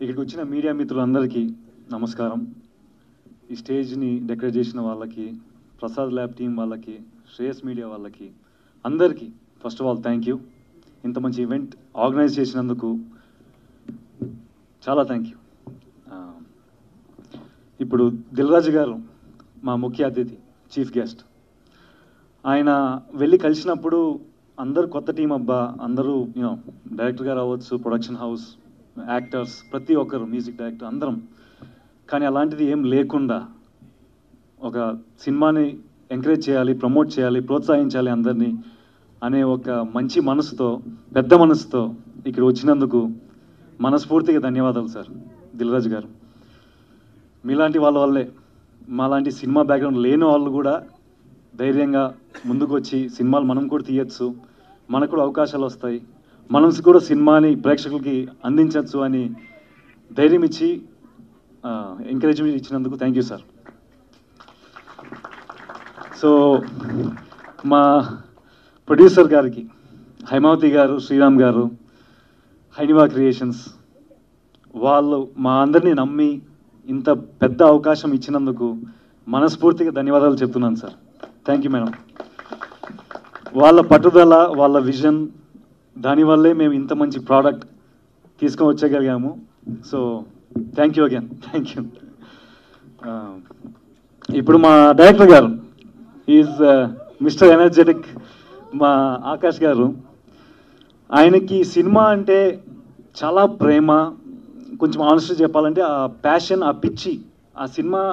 ఇక్కడికి వచ్చిన మీడియా మిత్రులందరికీ నమస్కారం. ఈ స్టేజ్ని డెకరేట్ చేసిన వాళ్ళకి, ప్రసాద్ ల్యాబ్ టీం వాళ్ళకి, శ్రేయస్ మీడియా వాళ్ళకి, అందరికీ first of all thank you. ఇంత మంచి ఈవెంట్ ఆర్గనైజ్ చేసినందుకు చాలా థ్యాంక్ యూ. ఇప్పుడు దిల్రాజు గారు మా ముఖ్య అతిథి, చీఫ్ గెస్ట్. ఆయన వెళ్ళి కలిసినప్పుడు అందరూ కొత్త టీం అబ్బా, అందరూ డైరెక్టర్ గారు అవ్వచ్చు, ప్రొడక్షన్ హౌస్, యాక్టర్స్, ప్రతి ఒక్కరు, మ్యూజిక్ డైరెక్టర్ అందరం. కానీ అలాంటిది ఏం లేకుండా ఒక సినిమాని ఎంకరేజ్ చేయాలి, ప్రమోట్ చేయాలి, ప్రోత్సహించాలి అందరినీ అనే ఒక మంచి మనసుతో, పెద్ద మనసుతో ఇక్కడ వచ్చినందుకు మనస్ఫూర్తిగా ధన్యవాదాలు సార్ దిల్రాజు గారు. మీలాంటి వాళ్ళ వల్లే, మాలాంటి సినిమా బ్యాక్గ్రౌండ్ లేని వాళ్ళు కూడా ధైర్యంగా ముందుకు వచ్చి సినిమాలు మనం కూడా తీయచ్చు, మనకు కూడా అవకాశాలు వస్తాయి, మనం కూడా సినిమాని ప్రేక్షకులకి అందించవచ్చు అని ధైర్యం ఇచ్చి ఎంకరేజ్మెంట్ ఇచ్చినందుకు థ్యాంక్ యూ సార్. సో మా ప్రొడ్యూసర్ గారికి, హైమావతి గారు, శ్రీరామ్ గారు, హైనివా క్రియేషన్స్, వాళ్ళు మా అందరినీ నమ్మి ఇంత పెద్ద అవకాశం ఇచ్చినందుకు మనస్ఫూర్తిగా ధన్యవాదాలు చెప్తున్నాను సార్. Thank you madam. వాళ్ళ పట్టుదల, వాళ్ళ విజన్, దానివల్లే మేము ఇంత మంచి ప్రోడక్ట్ తీసుకొని వచ్చగలిగాము. So thank you again, thank you. ఇప్పుడు మా డైరెక్టర్ గారు ఈజ్ మిస్టర్ ఎనర్జెటిక్, మా ఆకాష్ గారు. ఆయనకి సినిమా అంటే చాలా ప్రేమ, కొంచెం ఆనెస్ట్గా చెప్పాలంటే ఆ ప్యాషన్, ఆ పిచ్చి, ఆ సినిమా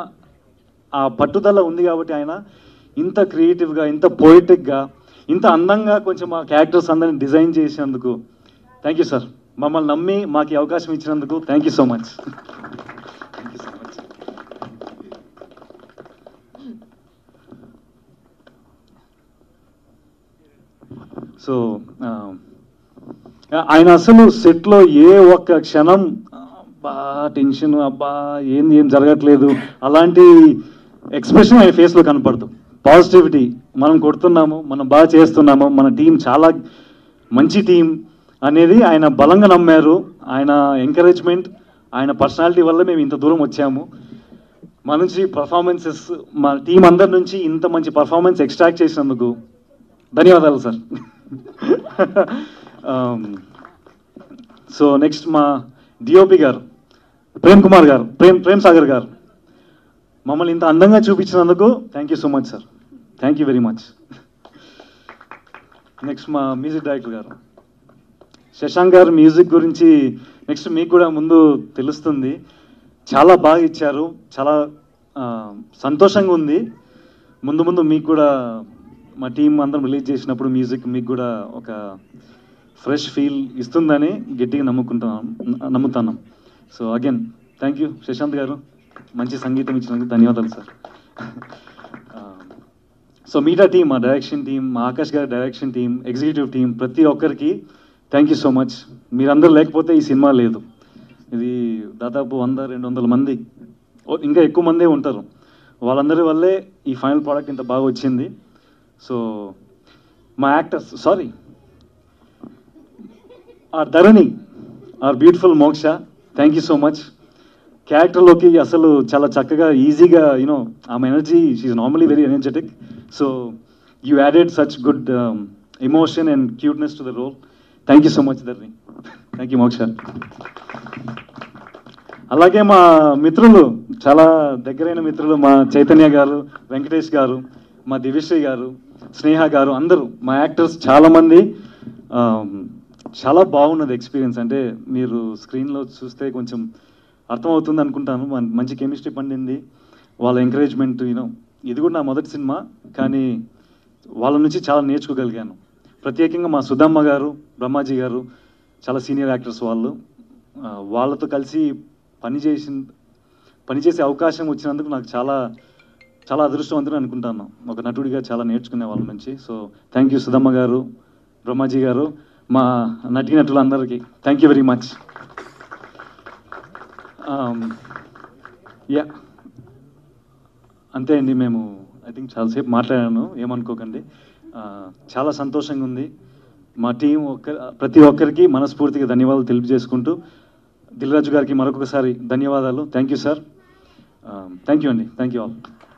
ఆ పట్టుదల ఉంది కాబట్టి ఆయన ఇంత క్రియేటివ్గా, ఇంత పోయిటిక్గా, ఇంత అందంగా కొంచెం మా క్యారెక్టర్స్ అందరిని డిజైన్ చేసినందుకు థ్యాంక్ యూ సార్. మమ్మల్ని నమ్మి మాకు ఈ అవకాశం ఇచ్చినందుకు thank you so much. Thank you so much. So ఆయన అసలు సెట్లో ఏ ఒక్క క్షణం అబ్బా టెన్షన్, అబ్బా ఏం జరగట్లేదు అలాంటి ఎక్స్ప్రెషన్ ఆయన ఫేస్లో కనపడదు. పాజిటివిటీ, మనం కొడుతున్నాము, మనం బాగా చేస్తున్నాము, మన టీం చాలా మంచి టీం అనేది ఆయన బలంగా నమ్మారు. ఆయన ఎంకరేజ్మెంట్, ఆయన పర్సనాలిటీ వల్ల మేము ఇంత దూరం వచ్చాము. మన నుంచి పర్ఫార్మెన్సెస్, మా టీం అందరి నుంచి ఇంత మంచి పర్ఫార్మెన్స్ ఎక్స్ట్రాక్ట్ చేసినందుకు ధన్యవాదాలు సార్. సో నెక్స్ట్ మా డిఓపి గారు, ప్రేమ్ కుమార్ గారు, ప్రేమ్ సాగర్ గారు, మమ్మల్ని ఇంత అందంగా చూపించినందుకు thank you so much sir. Thank you very much. Next మా మ్యూజిక్ డైరెక్టర్ గారు శశాంక్ గారు. మ్యూజిక్ గురించి నెక్స్ట్ మీకు కూడా ముందు తెలుస్తుంది. చాలా బాగా ఇచ్చారు, చాలా సంతోషంగా ఉంది. ముందు మీకు కూడా మా టీం అందరం రిలీజ్ చేసినప్పుడు మ్యూజిక్ మీకు కూడా ఒక ఫ్రెష్ ఫీల్ ఇస్తుందని గట్టిగా నమ్ముతున్నాం. So again thank you Shashant గారు, మంచి సంగీతం ఇచ్చినందుకు ధన్యవాదాలు సార్. సో మీడియా టీం, మా డైరెక్షన్ టీం, మా ఆకాష్ గారి డైరెక్షన్ టీం, ఎగ్జిక్యూటివ్ టీం, ప్రతి ఒక్కరికి థ్యాంక్ యూ సో మచ్. మీరందరూ లేకపోతే ఈ సినిమా లేదు. ఇది దాదాపు 100-200 మంది, ఇంకా ఎక్కువ మందే ఉంటారు. వాళ్ళందరి వల్లే ఈ ఫైనల్ ప్రోడక్ట్ ఇంత బాగా వచ్చింది. సో మా actors, sorry, our Dharani, our beautiful Moksha, thank you so much. క్యారెక్టర్లోకి అసలు చాలా చక్కగా, ఈజీగా, ఆమె energy, she normally very energetic. So you added such good emotion and cuteness to the role. Thank you so much Dharani. Thank you Moksha. అలాగే మా మిత్రులు, చాలా దగ్గరైన మిత్రులు, మా చైతన్య గారు, వెంకటేష్ గారు, మా దివ్యశ్రీ గారు, స్నేహ గారు, అందరూ మా యాక్టర్స్ చాలామంది. చాలా బాగున్నది ఎక్స్పీరియన్స్. అంటే మీరు స్క్రీన్లో చూస్తే కొంచెం అర్థమవుతుంది అనుకుంటాను. మంచి కెమిస్ట్రీ పండింది. వాళ్ళ ఎంకరేజ్మెంట్, ఇది కూడా నా మొదటి సినిమా, కానీ వాళ్ళ నుంచి చాలా నేర్చుకోగలిగాను. ప్రత్యేకంగా మా సుధమ్మ గారు, బ్రహ్మాజీ గారు, చాలా సీనియర్ యాక్టర్స్ వాళ్ళు. వాళ్ళతో కలిసి పనిచేసే అవకాశం వచ్చినందుకు నాకు చాలా చాలా అదృష్టవంతుని అనుకుంటాను. ఒక నటుడిగా చాలా నేర్చుకునే వాళ్ళ నుంచి. సో థ్యాంక్ యూ సుధమ్మ గారు, బ్రహ్మాజీ గారు, మా నటీనటులందరికీ thank you very much. Yeah అంతే అండి. మేము ఐ థింక్ చాలాసేపు మాట్లాడాను, ఏమనుకోకండి. చాలా సంతోషంగా ఉంది. మా టీం ప్రతి ఒక్కరికి మనస్ఫూర్తిగా ధన్యవాదాలు తెలియజేసుకుంటూ దిల్ రాజు గారికి మరొకసారి ధన్యవాదాలు. Thank you sir. Thank you అండి. Thank you all.